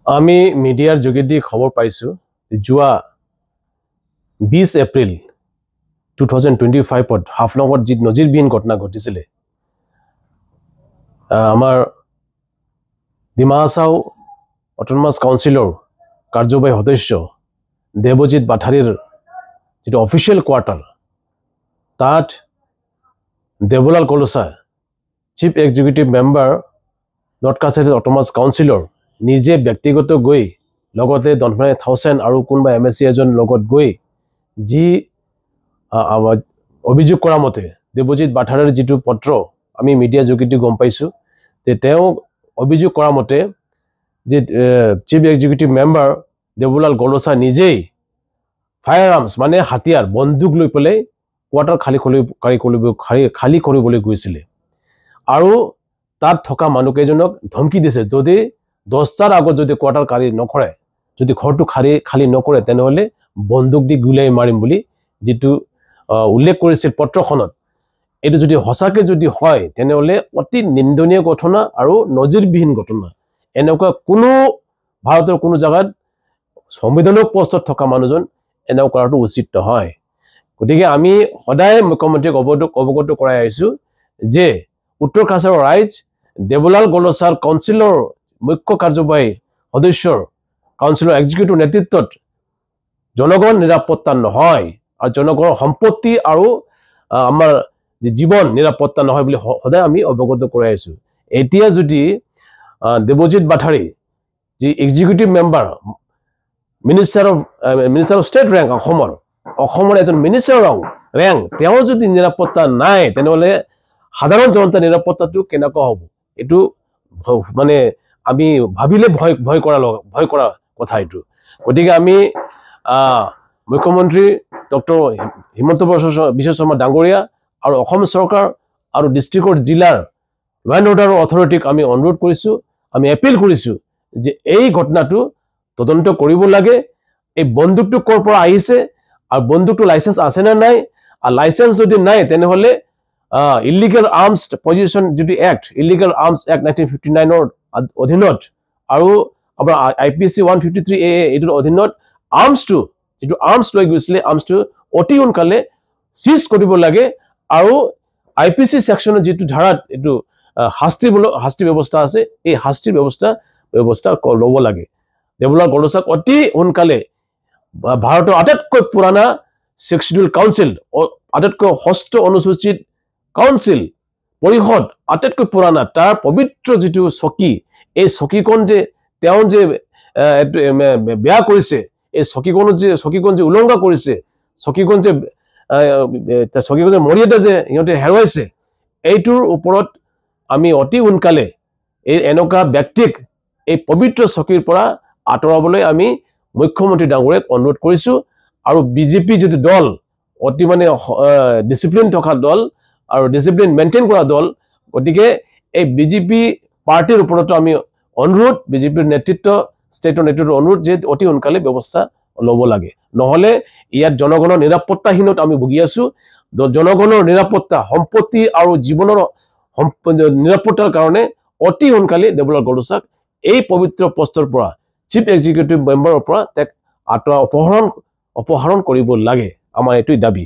আমি মিডিয়াৰ যোগেদি খবৰ পাইছো যোৱা 20 এপ্ৰিল 2025 হাফলঙত যি নজিৰবিহীন ঘটনা ঘটিছিলে আমাৰ ডিমা হাছাও অটোনমাস কাউন্সিলৰ কাৰ্যবাহী সদস্য দেৱজিৎ বাথাৰীৰ যেটো অফিচিয়েল কোৱাৰ্টাৰ তাত Debolal Gorlosa chief executive member North Cachar autonomous কাউন্সিলৰ নিজে ব্যক্তিগত গৈ লগতে দনফানে থাউচেণ্ড আৰু কোনবা এমএসি এজন লগত গৈ যি অভিযোগ কৰা মতে দেৱজিৎ বাথাৰীৰ যেটো পত্ৰ আমি মিডিয়া যোগেদি গম পাইছো যে তেওঁ অভিযোগ কৰা মতে যে চিফ এক্সিকিউটিভ মেম্বাৰ দেৱলাল কলোচা নিজেই ফায়াৰ আৰ্মছ মানে হাতিয়াৰ বন্দুক লৈ পেলাই কোৱাৰ্টাৰ খালি কৰিবলৈ গৈছিলে আৰু তাত থকা মানুহকেইজনক ধমকি দিছে যদি 10টাৰ আগত যদি কোৱাৰ্টাৰ খালি নকৰে যদি ঘৰটো খালি নকৰে তেনেহলে বন্দুক দি গুলাই মাৰিম বুলি যেটো উল্লেখ কৰিছিল পত্ৰখনত এটো যদি হসাকে যদি হয় তেনেহলে অতি নিন্দনীয় ঘটনা আৰু নজিৰবিহীন ঘটনা এনেকুৱা কোনো ভাৰতৰ কোনো জায়গাত সংবিধানিক পোষ্টত থকা মানুহজন এনেকুৱা কৰাটো উচিত নহয় গতিকে আমি সদায় মুখ্যমন্ত্ৰীক অৱগত কৰাই আইছো যে উত্তৰ কাছাৰৰ ৰাইজ দেৱলাল কলোচাৰ কাউন্সিলৰ মুখ্য কাৰ্যবাহী সদস্যৰ কাউন্সিলৰ এক্সিকিউটিভ নেতৃত্বত জনগণ নিৰাপত্তা নহয় আৰু জনগণৰ সম্পত্তি আৰু আমাৰ জীৱন নিৰাপত্তা নহয় বুলি সদায় আমি অৱগত কৰাই আইছো এতিয়া যদি দেৱজিৎ বাথাৰী যি executive member minister of state rank অসমৰ এজন মিনিষ্টাৰ ৰেংক তেওঁ যদি নিৰাপত্তা নাই তেনেহলে সাধাৰণ জনতা নিৰাপত্তাটো কেনেকুৱা হ'ব এটো মানে আমি ভাবিলে ভয় কৰা কথা এটো গতিকে আমি মুখ্যমন্ত্ৰী ডক্টৰ হিমন্ত বিশ্ব শৰ্মা ডাঙৰীয়া আৰু অসম চৰকাৰ আৰু ডিস্ট্ৰিক্টৰ জিলাৰ ল এণ্ড অৰ্ডাৰ অথৰিটিক আমি অনুৰোধ কৰিছো আমি এপিল কৰিছো যে এই ঘটনাটো তদন্ত কৰিব লাগে এই বন্দুকটো কৰ পৰা আহিছে আৰু বন্দুকটো লাইসেন্স আছে না নাই আৰু লাইসেন্স যদি নাই তেনেহলে ইলিগেল আৰ্মছ পজিশন যেটো এক্ট ইলিগেল আৰ্মছ এক্ট 1959 ৰ অধীনত আৰু আমাৰ আইপিসি 153 এ এটোৰ অধীনত আৰ্মছটো যেটো আৰ্মছ লৈ গৈছিলে আৰ্মছটো অতি উনকালে সিজ কৰিব লাগে আৰু আইপিসি সেকশনৰ যেটো ধাৰাত এটো শাস্তি ব্যৱস্থা আছে এই শাস্তি ব্যৱস্থা ল'ব লাগে দেৱলাল কলোচাক অতি উনকালে ভাৰতৰ আটাইতকৈ পুৰণা শিডিউল কাউন্সিল আটাইতকৈ ষষ্ঠ অনুসূচিত কাউন্সিল পৰিষদ আটাইতকৈ পুৰণা তাৰ পবিত্ৰ যেটো চকী এই চকীখন যে তেওঁ যে বেয়া কৰিছে এই চকীখন যে উলংঘা কৰিছে চকীখন যে মৰ্যাদা যে ইহঁতে হেৰুৱাইছে এইটোৰ ওপৰত আমি অতি উনকালে এই এনেকুৱা ব্যক্তিক এই পবিত্ৰ চকীৰ পৰা আঁতৰাবলৈ আমি মুখ্যমন্ত্ৰী ডাঙৰীয়াক অনুৰোধ কৰিছো আৰু বিজেপি যেটো দল অতি মানে ডিসিপ্লিন থকা দল আৰু ডিসিপ্লিন মেইনটেইন কৰা দল গতিকে এই বিজেপি পাৰ্টিৰ ওপৰত আমি অনুৰোধ বিজেপিৰ নেতৃত্ব ষ্টেটৰ নেতৃত্বৰ অনুৰোধ যে অতি উনকালে ব্যৱস্থা ল'ব লাগে নহলে ইয়াত জনগণৰ নিৰাপত্তাহীনত আমি ভুগি আছো জনগণৰ নিৰাপত্তা সম্পত্তি আৰু জীৱনৰ নিৰাপত্তাৰ কাৰণে অতি উনকালে দেৱলাল কলোচাক এই পবিত্ৰ পোষ্টৰ পৰা চিফ এক্সিকিউটিভ মেম্বাৰৰ পৰা তাক অপহৰণ কৰিব লাগে আমাৰ এটোই দাবী